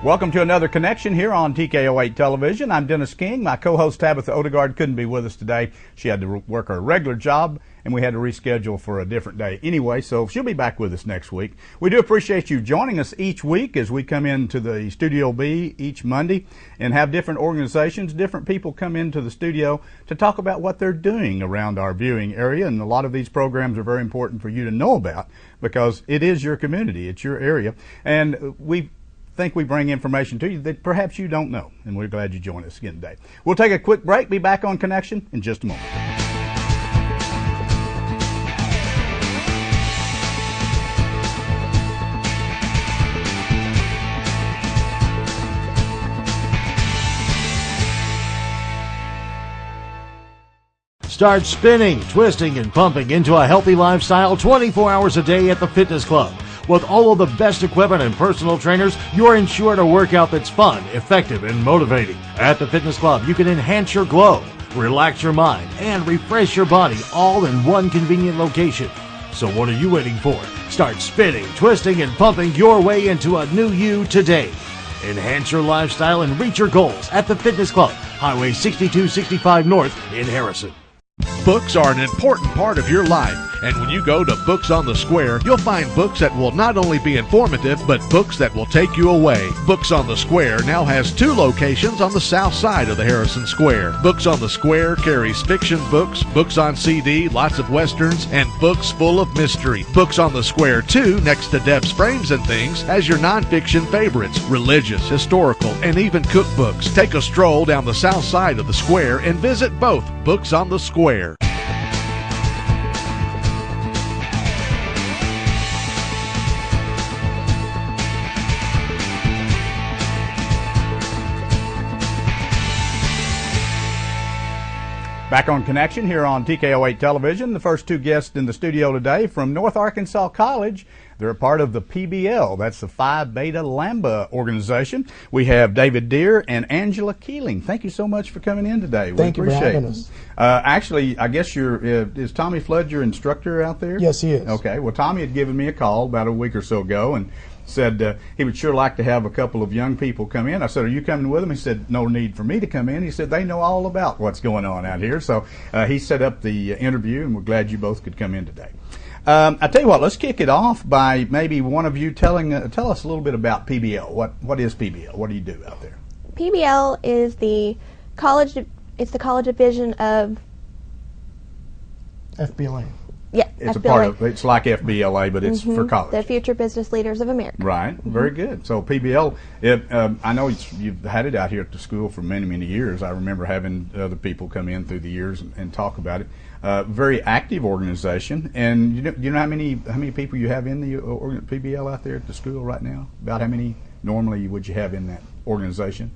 Welcome to another connection here on TKO8 Television. I'm Dennis King. My co-host Tabitha Odegaard couldn't be with us today. She had to work her regular job, and we had to reschedule for a different day anyway, so she'll be back with us next week. We do appreciate you joining us each week as we come into the Studio B each Monday and have different organizations, different people come into the studio to talk about what they're doing around our viewing area, and a lot of these programs are very important for you to know about because it is your community, it's your area, and we think we bring information to you that perhaps you don't know, and we're glad you joined us again today. We'll take a quick break, be back on Connection in just a moment. Start spinning, twisting, and pumping into a healthy lifestyle 24 hours a day at the Fitness Club. With all of the best equipment and personal trainers, you're ensured a workout that's fun, effective, and motivating. At the Fitness Club, you can enhance your glow, relax your mind, and refresh your body all in one convenient location. So what are you waiting for? Start spinning, twisting, and pumping your way into a new you today. Enhance your lifestyle and reach your goals at the Fitness Club, Highway 6265 North in Harrison. Books are an important part of your life, and when you go to Books on the Square, you'll find books that will not only be informative, but books that will take you away. Books on the Square now has 2 locations on the south side of the Harrison Square. Books on the Square carries fiction books, books on CD, lots of westerns, and books full of mystery. Books on the Square, too, next to Deb's Frames and Things, has your nonfiction favorites, religious, historical, and even cookbooks. Take a stroll down the south side of the square and visit both Books on the Square. Back on Connection here on TKO8 Television. The first 2 guests in the studio today from North Arkansas College. They're a part of the PBL. That's the Phi Beta Lambda organization. We have David Deere and Angela Keeling. Thank you so much for coming in today. Thank you for having us. Actually, I guess is Tommy Flood your instructor out there? Yes, he is. Okay. Well, Tommy had given me a call about a week or so ago and said he would sure like to have a couple of young people come in. I said, are you coming with them? He said, no need for me to come in. He said, they know all about what's going on out here. So he set up the interview, and we're glad you both could come in today. I tell you what, let's kick it off by maybe one of you tell us a little bit about PBL. What is PBL? What do you do out there? PBL is the college. It's the college division of FBLA. Yeah, it's FBLA. a part of. It's like FBLA, but it's for college. The Future Business Leaders of America. Right. Very good. So PBL. I know you've had it out here at the school for many, many years. I remember having other people come in through the years and talk about it. Very active organization. And you know how many people you have in the PBL out there at the school right now? About how many normally would you have in that organization?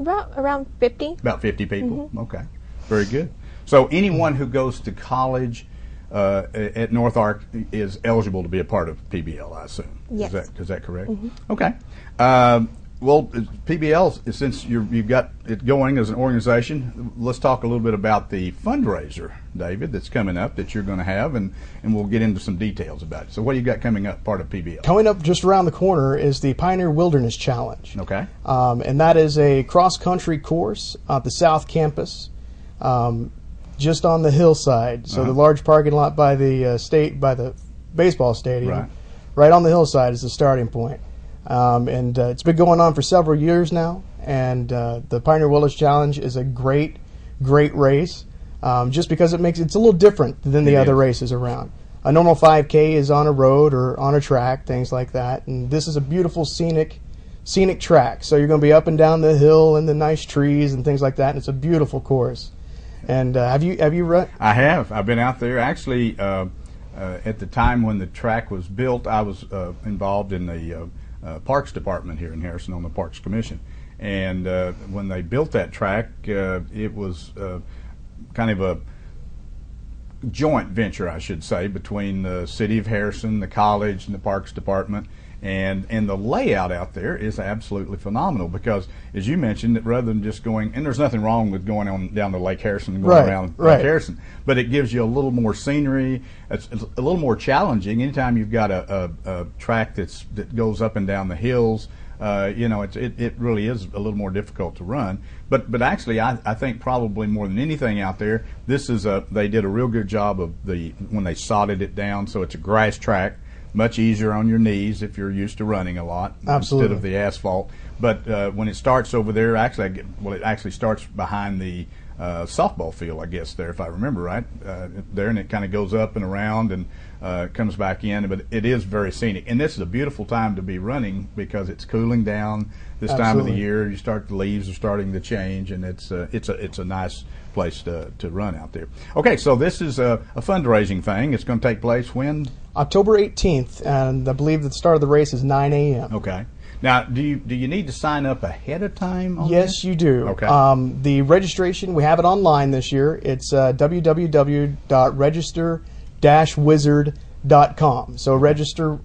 Around 50. About 50 people. Okay. Very good. So anyone who goes to college at North Ark is eligible to be a part of PBL, I assume. Yes. Is that correct? Okay. Well, PBL, since you've got it going as an organization, let's talk a little bit about the fundraiser, David, that's coming up that you're going to have, and we'll get into some details about it. So what do you got coming up, part of PBL? Coming up just around the corner is the Pioneer Wilderness Challenge. Okay. And that is a cross-country course at the South Campus, just on the hillside. So the large parking lot by the baseball stadium, right on the hillside is the starting point. And it's been going on for several years now, and the Pioneer Wilderness Challenge is a great race, just because it's a little different than the other races around. A normal 5K is on a road or on a track, things like that, and this is a beautiful scenic track. So you're going to be up and down the hill and the nice trees and things like that, and it's a beautiful course. And have you run? I have. I've been out there. Actually, at the time when the track was built, I was involved in the Parks Department here in Harrison on the Parks Commission. And when they built that track, it was kind of a joint venture, I should say, between the City of Harrison, the college, and the Parks Department. And the layout out there is absolutely phenomenal because, as you mentioned, that rather than just going, and there's nothing wrong with going on down to Lake Harrison and going around Lake Harrison, but it gives you a little more scenery. It's a little more challenging. Anytime you've got a track that goes up and down the hills, you know, it really is a little more difficult to run. But actually, I think probably more than anything out there, this is they did a real good job of when they sodded it down, so it's a grass track, much easier on your knees if you're used to running a lot. Absolutely. Instead of the asphalt. But when it starts over there, actually, it actually starts behind the softball field, I guess, there, if I remember right, there, and it kind of goes up and around and comes back in. But it is very scenic, and this is a beautiful time to be running because it's cooling down this time of the year. The leaves are starting to change, and it's a nice place to run out there. Okay, so this is a fundraising thing. It's going to take place when? October 18th, and I believe the start of the race is 9 a.m. Okay. Now, do you need to sign up ahead of time on Yes, this? you do. Okay. The registration, we have it online this year. It's www.register-wizard.com. So register,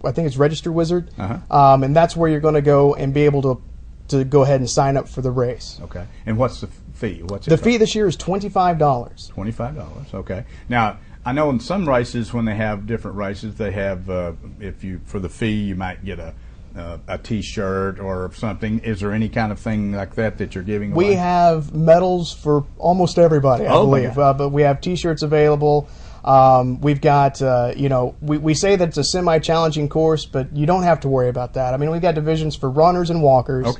I think it's Register Wizard, and that's where you're going to go and be able to go ahead and sign up for the race. Okay. And what's the fee? The fee this year is $25. $25. Okay. Now, I know in some races, when they have different races, they have for the fee you might get a T-shirt or something. Is there any kind of thing like that you're giving away? We have medals for almost everybody, I believe, but we have T-shirts available. We've got, we say that it's a semi-challenging course, but you don't have to worry about that. I mean, we've got divisions for runners and walkers,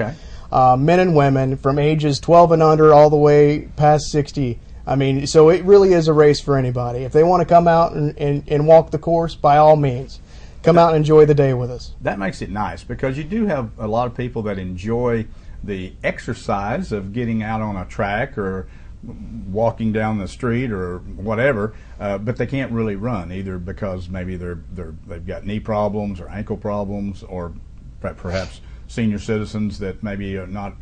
men and women, from ages 12 and under all the way past 60. I mean, so it really is a race for anybody. If they want to come out and walk the course, by all means. Come out and enjoy the day with us. That makes it nice because you do have a lot of people that enjoy the exercise of getting out on a track or walking down the street or whatever, but they can't really run either because maybe they've got knee problems or ankle problems, or perhaps senior citizens that maybe are not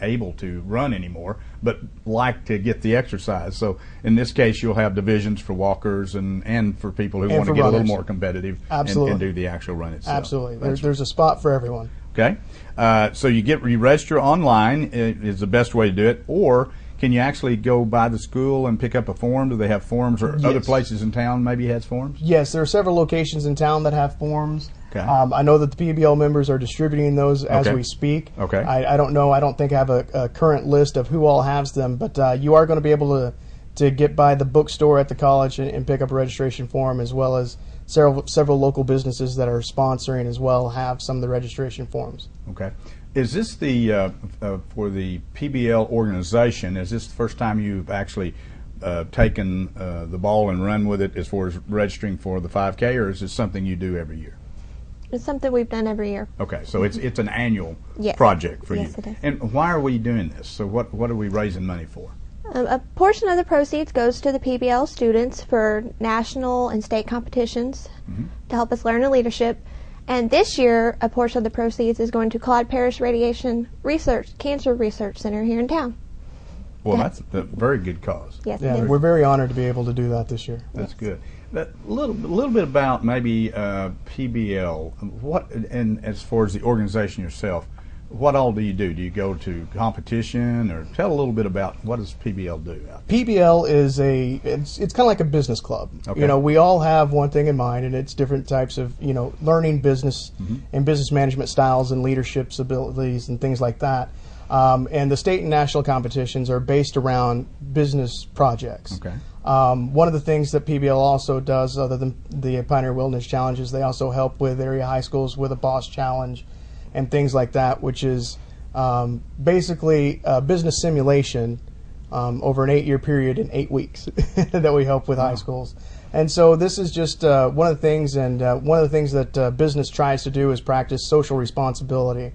able to run anymore, but like to get the exercise. So in this case, you'll have divisions for walkers and for people who want to get a little more competitive and do the actual run itself. Absolutely. There's a spot for everyone. Okay. So you register online is the best way to do it, or can you actually go by the school and pick up a form? Do they have forms, or other places in town maybe has forms? Yes, there are several locations in town that have forms. Okay. I know that the PBL members are distributing those as we speak. Okay. I don't know. I don't think I have a current list of who all has them, but you are going to be able to get by the bookstore at the college and pick up a registration form, as well as several local businesses that are sponsoring as well have some of the registration forms. Okay. Is this the for the PBL organization? Is this the first time you've actually taken the ball and run with it as far as registering for the 5K, or is this something you do every year? It's something we've done every year. Okay, so it's an annual Yes. project for you. Yes, it is. And why are we doing this? So what are we raising money for? A portion of the proceeds goes to the PBL students for national and state competitions to help us learn in leadership. And this year, a portion of the proceeds is going to Claude Parrish Radiation Cancer Research Center here in town. Well, that's a very good cause. Yes, Yeah, it is. we're very honored to be able to do that this year. That's good. A little bit about maybe PBL. And as far as the organization yourself, what all do you do? Do you go to competition, or tell a little bit about what does PBL do out there? PBL is it's kind of like a business club. Okay. You know, we all have one thing in mind, and it's different types of, learning business and business management styles and leadership abilities and things like that. And the state and national competitions are based around business projects. Okay. One of the things that PBL also does, other than the Pioneer Wilderness Challenges, they also help with area high schools with a BOSS Challenge and things like that, which is basically a business simulation over an 8-year period in 8 weeks that we help with high schools. And so this is just one of the things, and one of the things that business tries to do is practice social responsibility.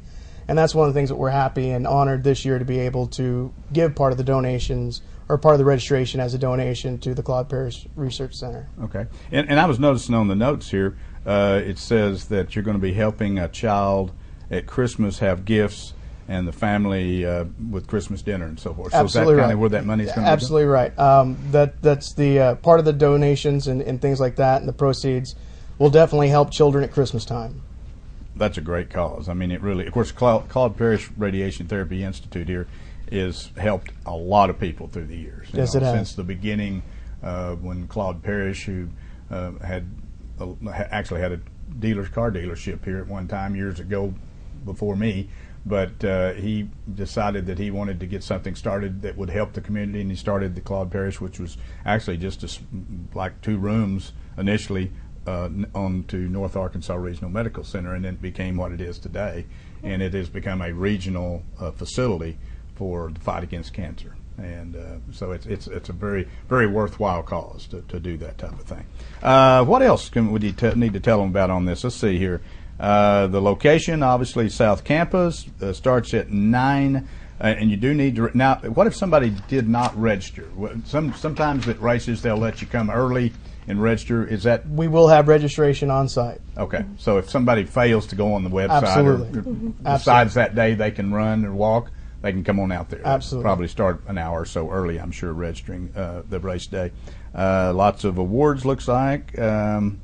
And that's one of the things that we're happy and honored this year to be able to give part of the donations, or part of the registration as a donation, to the Claude Parrish Research Center. Okay. And I was noticing on the notes here, it says that you're going to be helping a child at Christmas have gifts, and the family with Christmas dinner and so forth. So Absolutely is that kind right. of where that money's going to go? Absolutely right. That's the part of the donations and things like that, and the proceeds will definitely help children at Christmas time. That's a great cause. I mean, it really, of course, Claude Parrish Radiation Therapy Institute here has helped a lot of people through the years. Yes, it has. Since the beginning, when Claude Parrish, who actually had a car dealership here at one time years ago, before me, but he decided that he wanted to get something started that would help the community, and he started the Claude Parish, which was actually just like 2 rooms initially on to North Arkansas Regional Medical Center, and then it became what it is today, and it has become a regional facility for the fight against cancer. And so it's a very, very worthwhile cause to do that type of thing. What else would you need to tell them about on this? Let's see here. The location, obviously, South Campus, starts at 9, and you do need to. Now, what if somebody did not register? Sometimes at races they'll let you come early and register. Is that? We will have registration on site. Okay, so if somebody fails to go on the website Absolutely. or decides that day they can run or walk, they can come on out there. Absolutely. Probably start an hour or so early, I'm sure, registering the race day. Lots of awards, looks like. The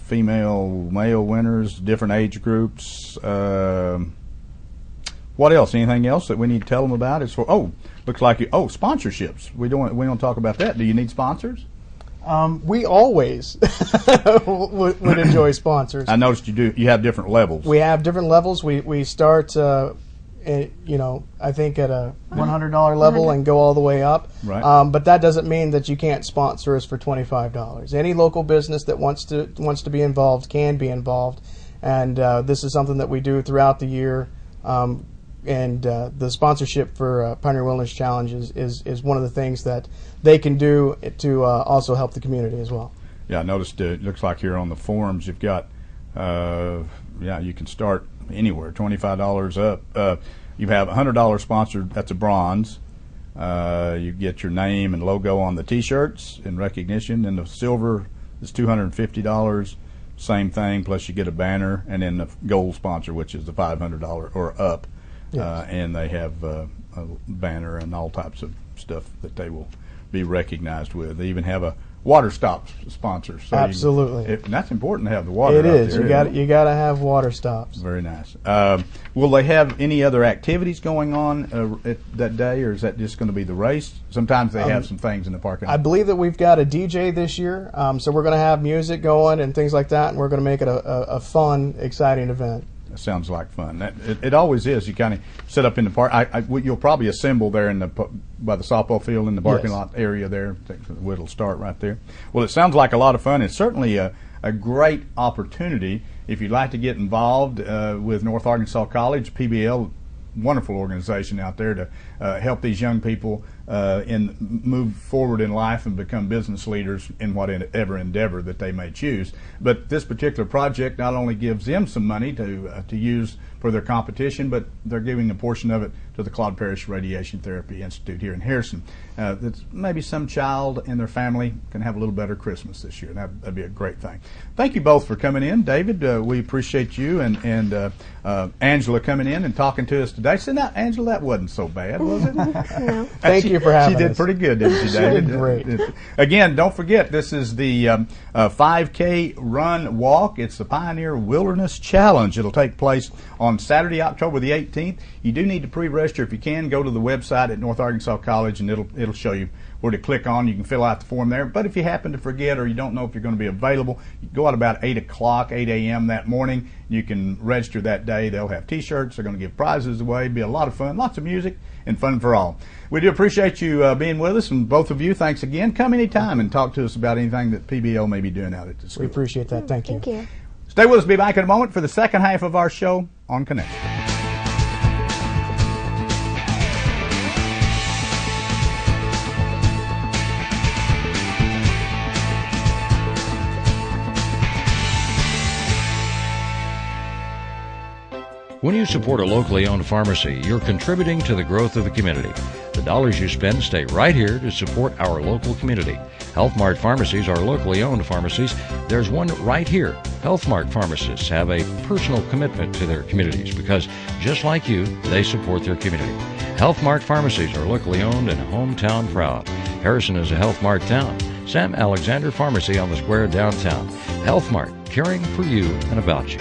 female, male winners, different age groups. What else? Anything else that we need to tell them about? Looks like sponsorships. We don't talk about that. Do you need sponsors? We always would enjoy sponsors. I noticed you do. You have different levels. We have different levels. We start, I think at a $100 level and go all the way up. Right. But that doesn't mean that you can't sponsor us for $25. Any local business that wants to be involved can be involved, and this is something that we do throughout the year. And the sponsorship for Pioneer Wilderness Challenge is one of the things that they can do to also help the community as well. Yeah, I noticed it looks like here on the forums you've got, you can start anywhere, $25 up. You have $100 sponsored, that's a bronze. You get your name and logo on the T-shirts in recognition, and the silver is $250. Same thing, plus you get a banner, and then the gold sponsor, which is the $500 or up. Yes. And they have a banner and all types of stuff that they will be recognized with. They even have a water stop sponsor. So absolutely. And that's important to have the water. It is. You got to have water stops. Very nice. Will they have any other activities going on at that day, or is that just going to be the race? Sometimes they have some things in the parking lot. I believe that we've got a DJ this year, so we're going to have music going and things like that, and we're going to make it a fun, exciting event. That sounds like fun. It always is. You kind of set up in the park. You'll probably assemble there by the softball field in the parking lot area there. It'll start right there. Well, it sounds like a lot of fun. It's certainly a great opportunity if you'd like to get involved with North Arkansas College, PBL, wonderful organization out there to help these young people move forward in life and become business leaders in whatever endeavor that they may choose. But this particular project not only gives them some money to use for their competition, but they're giving a portion of it to the Claude Parish Radiation Therapy Institute here in Harrison. That's maybe some child and their family can have a little better Christmas this year. That'd be a great thing. Thank you both for coming in. David, we appreciate you, and Angela coming in and talking to us today. So now, Angela, that wasn't so bad, was it? No. Thank you for having us. She did pretty good, didn't she, David? She did great. Again, don't forget, this is the 5K run walk. It's the Pioneer Wilderness Challenge. It'll take place on Saturday, October the 18th. You do need to pre-register. If you can, go to the website at North Arkansas College, and it'll show you where to click on. You can fill out the form there. But if you happen to forget or you don't know if you're going to be available, you go out about 8 a.m. that morning. You can register that day. They'll have T-shirts. They're going to give prizes away. It'll be a lot of fun, lots of music, and fun for all. We do appreciate you being with us, and both of you, thanks again. Come anytime and talk to us about anything that PBL may be doing out at the school. We appreciate that. Thank you. Thank you. Stay with us. Be back in a moment for the second half of our show on Connection. When you support a locally owned pharmacy, you're contributing to the growth of the community. The dollars you spend stay right here to support our local community. Health Mart pharmacies are locally owned pharmacies. There's one right here. Health Mart pharmacists have a personal commitment to their communities because, just like you, they support their community. Health Mart pharmacies are locally owned and hometown proud. Harrison is a Health Mart town. Sam Alexander Pharmacy on the square downtown. Health Mart, caring for you and about you.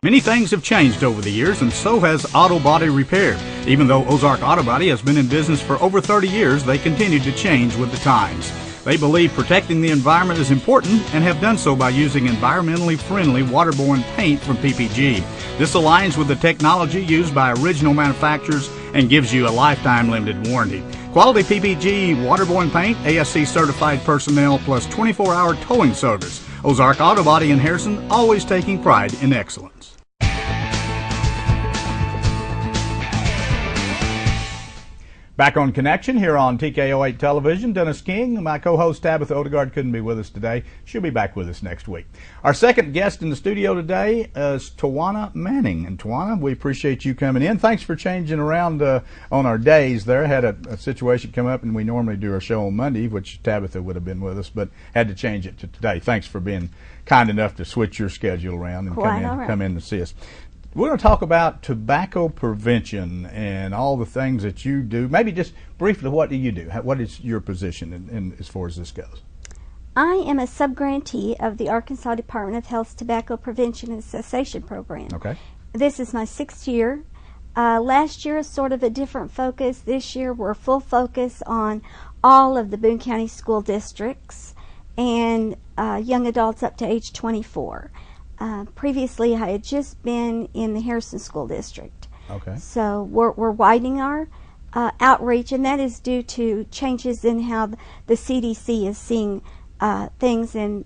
Many things have changed over the years, and so has auto body repair. Even though Ozark Auto Body has been in business for over 30 years, they continue to change with the times. They believe protecting the environment is important and have done so by using environmentally friendly waterborne paint from PPG. This aligns with the technology used by original manufacturers and gives you a lifetime limited warranty. Quality PPG waterborne paint, ASC certified personnel, plus 24-hour towing service. Ozark Auto Body in Harrison, always taking pride in excellence. Back on Connection here on TKO8 Television. Dennis King, my co-host Tabitha Odegaard, couldn't be with us today. She'll be back with us next week. Our second guest in the studio today is Tawana Manning. And Tawana, we appreciate you coming in. Thanks for changing around on our days there. Had a situation come up, and we normally do our show on Monday, which Tabitha would have been with us, but had to change it to today. Thanks for being kind enough to switch your schedule around and come in to see us. We're going to talk about tobacco prevention and all the things that you do. Maybe just briefly, what do you do? What is your position in as far as this goes? I am a subgrantee of the Arkansas Department of Health's Tobacco Prevention and Cessation Program. Okay. This is my 6th year. Last year is sort of a different focus. This year we're full focus on all of the Boone County school districts and young adults up to age 24. Previously, I had just been in the Harrison School District. Okay. So we're widening our outreach, and that is due to changes in how the CDC is seeing things, and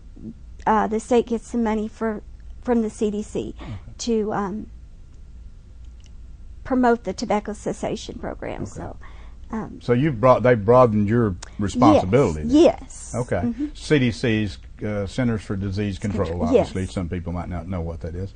the state gets some money from the CDC to promote the tobacco cessation program. Okay. So they've broadened your responsibility. Yes. Okay. Mm-hmm. CDC's Centers for Disease Control. Obviously, yes. Some people might not know what that is.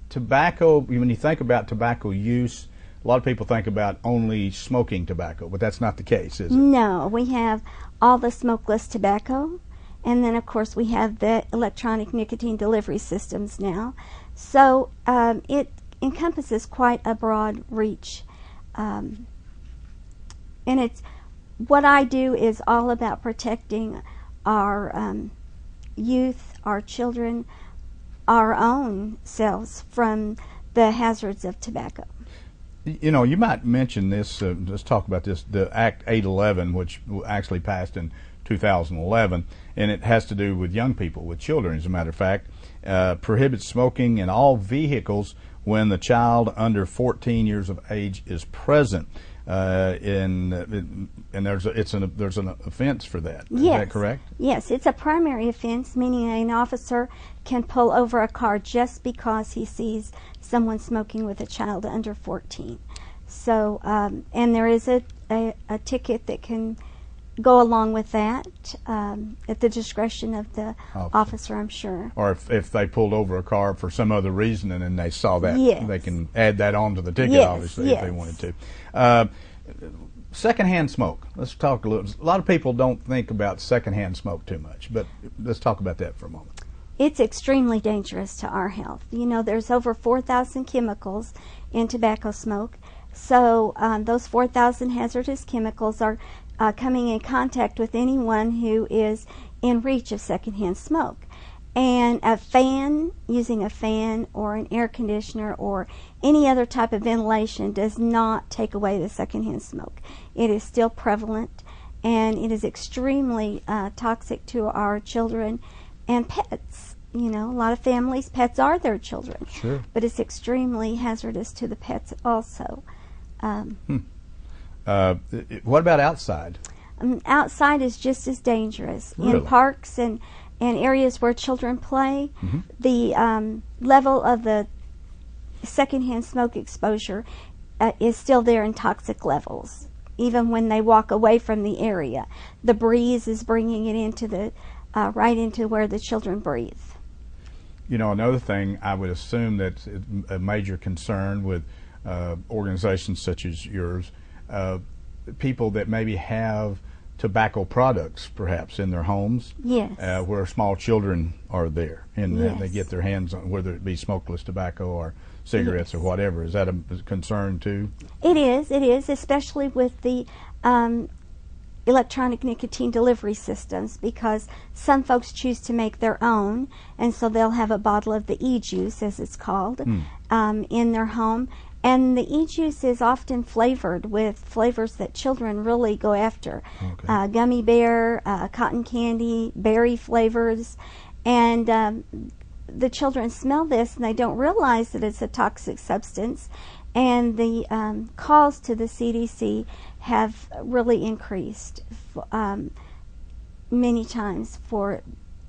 Tobacco. When you think about tobacco use, a lot of people think about only smoking tobacco, but that's not the case, is it? No, we have all the smokeless tobacco, and then of course we have the electronic nicotine delivery systems now. So it encompasses quite a broad reach. And it's what I do is all about protecting our youth, our children, our own selves from the hazards of tobacco. You know, you might mention this, let's talk about this, the Act 811, which actually passed in 2011, and it has to do with young people, with children, as a matter of fact, prohibits smoking in all vehicles when the child under 14 years of age is present, and there's an offense for that. Yes. Is that correct? Yes, it's a primary offense, meaning an officer can pull over a car just because he sees someone smoking with a child under 14. So, and there is a ticket that can go along with that at the discretion of the officer, I'm sure. Or if they pulled over a car for some other reason and then they saw that, yes. They can add that on to the ticket, yes, obviously, yes. if they wanted to. Secondhand smoke. Let's talk a little. A lot of people don't think about secondhand smoke too much, but let's talk about that for a moment. It's extremely dangerous to our health. You know, there's over 4,000 chemicals in tobacco smoke. So those 4,000 hazardous chemicals are coming in contact with anyone who is in reach of secondhand smoke. And using a fan or an air conditioner or any other type of ventilation does not take away the secondhand smoke. It is still prevalent, and it is extremely toxic to our children and pets. You know, a lot of families, pets are their children. Sure. But it's extremely hazardous to the pets also. What about outside? Outside is just as dangerous. Really? In parks and areas where children play, Mm-hmm. the level of the secondhand smoke exposure is still there in toxic levels. Even when they walk away from the area, the breeze is bringing it into the right into where the children breathe. You know, another thing, I would assume that's a major concern with organizations such as yours, people that maybe have tobacco products perhaps in their homes, Yes. where small children are there and Yes. they get their hands on, whether it be smokeless tobacco or cigarettes Yes. or whatever. Is that a concern too? It is, especially with the electronic nicotine delivery systems, because some folks choose to make their own, and so they'll have a bottle of the e-juice, as it's called, in their home. And the e-juice is often flavored with flavors that children really go after. Okay. Gummy bear, cotton candy, berry flavors. And the children smell this and they don't realize that it's a toxic substance. And the calls to the CDC have really increased many times for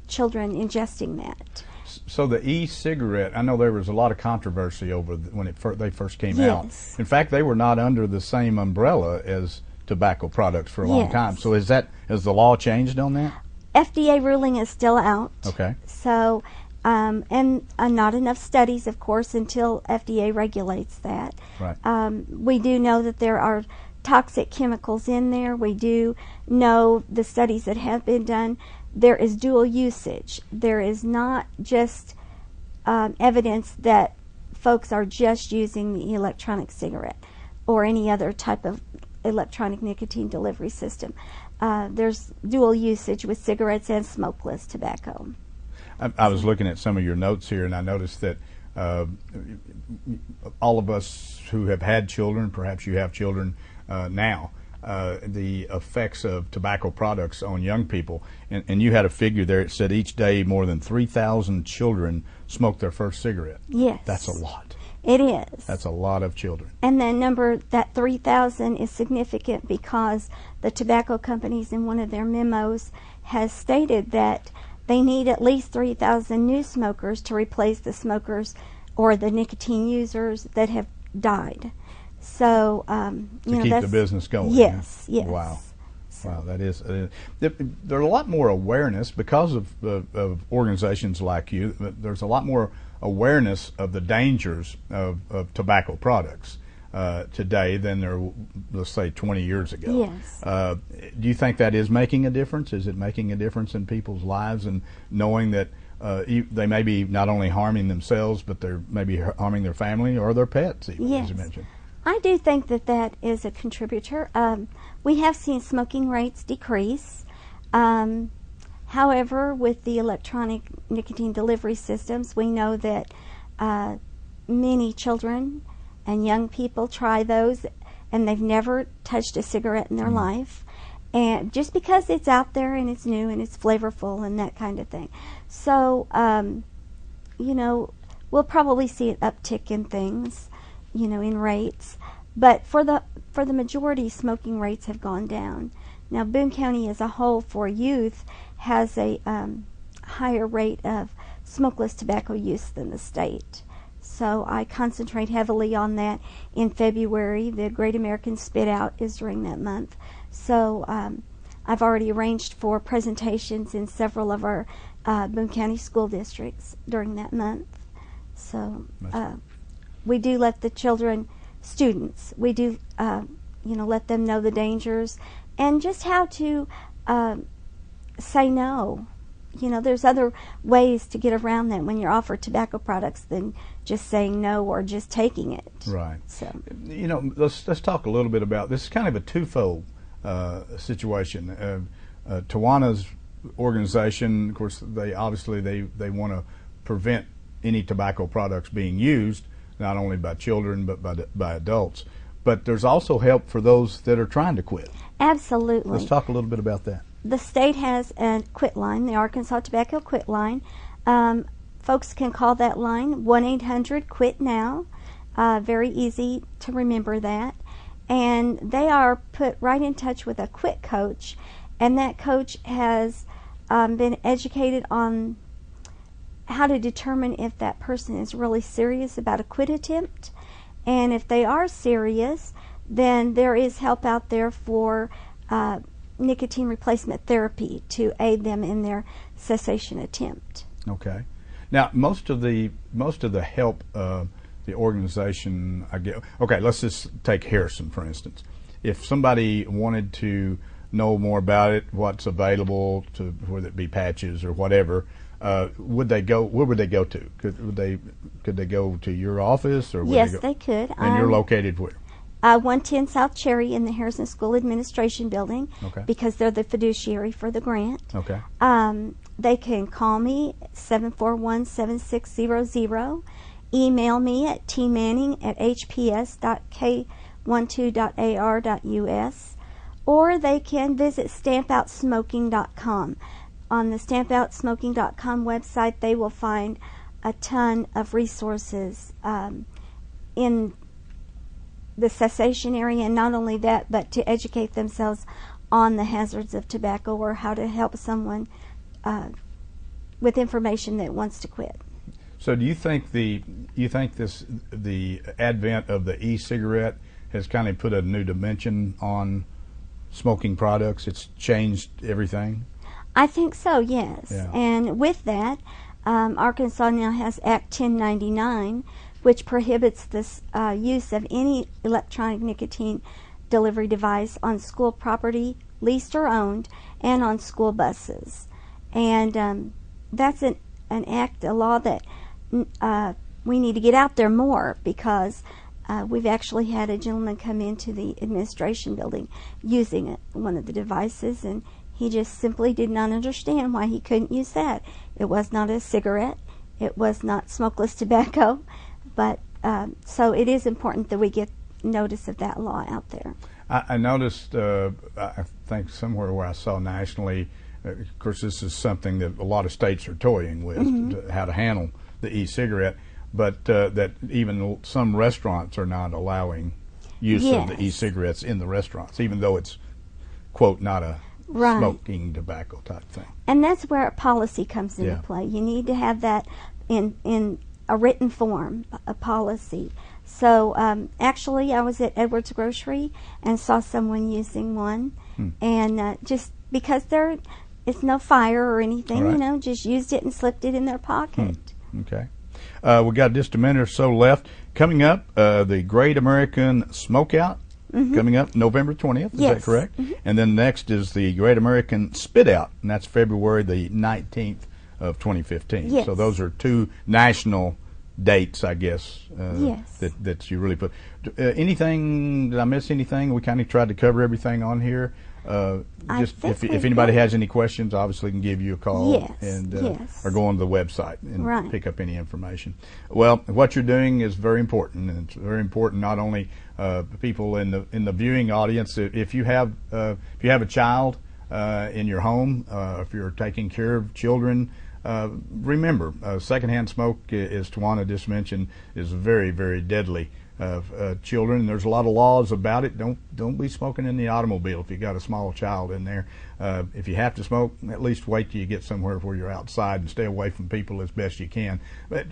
children ingesting that. So the e-cigarette, I know there was a lot of controversy over when they first came out. In fact, they were not under the same umbrella as tobacco products for a long time. So has the law changed on that? FDA ruling is still out. Okay. So, and not enough studies, of course, until FDA regulates that. Right. We do know that there are toxic chemicals in there. We do know the studies that have been done. There is dual usage. There is not just evidence that folks are just using the electronic cigarette or any other type of electronic nicotine delivery system. There's dual usage with cigarettes and smokeless tobacco. I was looking at some of your notes here, and I noticed that all of us who have had children, perhaps you have children now, the effects of tobacco products on young people, and you had a figure there. It said each day more than 3,000 children smoke their first cigarette. Yes. That's a lot. It is. That's a lot of children. And the number, that 3,000, is significant because the tobacco companies in one of their memos has stated that they need at least 3,000 new smokers to replace the smokers or the nicotine users that have died. So, to keep the business going. Yes, yes. Wow. Wow, that is. There's a lot more awareness because of organizations like you. There's a lot more awareness of the dangers of tobacco products today than there, let's say, 20 years ago. Yes. Do you think that is making a difference? Is it making a difference in people's lives and knowing that they may be not only harming themselves, but they're maybe harming their family or their pets, even, yes. as you mentioned? I do think that that is a contributor. We have seen smoking rates decrease. However, with the electronic nicotine delivery systems, we know that many children and young people try those and they've never touched a cigarette in their life. And just because it's out there and it's new and it's flavorful and that kind of thing. So, you know, we'll probably see an uptick in things, you know, in rates. But for the majority, smoking rates have gone down. Now, Boone County as a whole for youth has a higher rate of smokeless tobacco use than the state. So I concentrate heavily on that in February. The Great American Spit Out is during that month. So I've already arranged for presentations in several of our Boone County school districts during that month. So we do let the students, we do, you know, let them know the dangers and just how to say no. You know, there's other ways to get around that when you're offered tobacco products than just saying no or just taking it. Right. So, you know, let's talk a little bit about this. Is kind of a twofold situation. Tawana's organization, of course, they obviously they want to prevent any tobacco products being used, not only by children but by adults. But there's also help for those that are trying to quit. Absolutely. Let's talk a little bit about that. The state has a quit line, the Arkansas Tobacco Quit Line. Folks can call that line 1-800-QUIT-NOW. Very easy to remember that. And they are put right in touch with a quit coach, and that coach has been educated on how to determine if that person is really serious about a quit attempt. And if they are serious, then there is help out there for nicotine replacement therapy to aid them in their cessation attempt. Okay. Now, most of the help the organization, I get. Okay, let's just take Harrison for instance. If somebody wanted to know more about it, what's available, to whether it be patches or whatever, would they go? Where would they go to? Could they go to your office or? Would yes, they could. And you're located where? 110 South Cherry in the Harrison School Administration Building. Okay. Because they're the fiduciary for the grant. Okay. They can call me 741-7600, email me at tmanning@hps.k12.ar.us, or they can visit stampoutsmoking.com. On the stampoutsmoking.com website, they will find a ton of resources in the cessation area, and not only that, but to educate themselves on the hazards of tobacco or how to help someone with information that wants to quit. So do you think the advent of the e-cigarette has kind of put a new dimension on smoking products? It's changed everything? I think so, yes. Yeah. And with that, Arkansas now has Act 1099, which prohibits this use of any electronic nicotine delivery device on school property, leased or owned, and on school buses. And that's a law that we need to get out there more, because we've actually had a gentleman come into the administration building using one of the devices, and he just simply did not understand why he couldn't use that. It was not a cigarette. It was not smokeless tobacco. But so it is important that we get notice of that law out there. I noticed, I think somewhere where I saw nationally, of course this is something that a lot of states are toying with, how to handle the e-cigarette, but that even some restaurants are not allowing use of the e-cigarettes in the restaurants, even though it's, quote, not a smoking tobacco type thing. And that's where a policy comes into play. You need to have that in a written form, a policy. So actually I was at Edwards Grocery and saw someone using one, and just because it's no fire or anything, just used it and slipped it in their pocket. Okay. We got just a minute or so left. Coming up, the Great American Smokeout, coming up November 20th, is that correct? And then next is the Great American Spit Out, and that's February the 19th of 2015. Yes. So those are two national dates, I guess, that you really put. Anything, did I miss anything? We kind of tried to cover everything on here. Just if anybody has any questions, obviously can give you a call or go on the website and pick up any information. Well, what you're doing is very important, and it's very important not only people in the viewing audience. If you have a child in your home, if you're taking care of children, remember, secondhand smoke, as Tawana just mentioned, is very, very deadly. Children. There's a lot of laws about it. Don't be smoking in the automobile if you got a small child in there. If you have to smoke, at least wait till you get somewhere where you're outside and stay away from people as best you can. But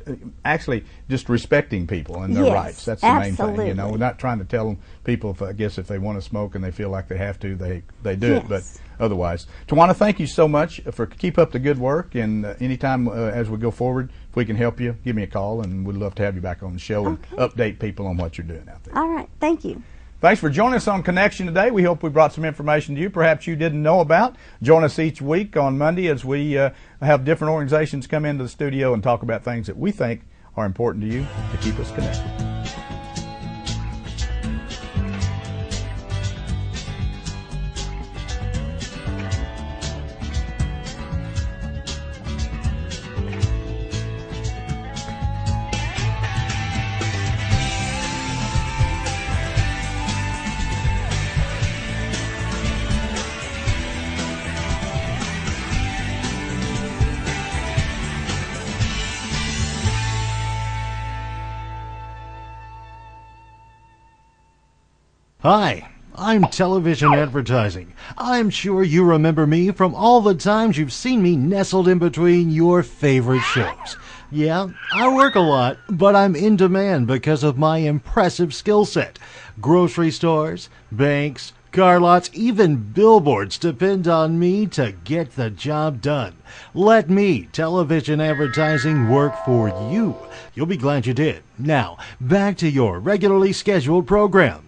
actually, just respecting people and their rights. That's the main thing. You know, we're not trying to tell people if they want to smoke and they feel like they have to, they do it. But otherwise, Tawana, thank you so much for keep up the good work. And anytime as we go forward, if we can help you, give me a call, and we'd love to have you back on the show and update people on what you're doing out there. All right. Thank you. Thanks for joining us on Connection today. We hope we brought some information to you perhaps you didn't know about. Join us each week on Monday as we have different organizations come into the studio and talk about things that we think are important to you to keep us connected. Hi, I'm Television Advertising. I'm sure you remember me from all the times you've seen me nestled in between your favorite shows. Yeah, I work a lot, but I'm in demand because of my impressive skill set. Grocery stores, banks, car lots, even billboards depend on me to get the job done. Let me, Television Advertising, work for you. You'll be glad you did. Now, back to your regularly scheduled program.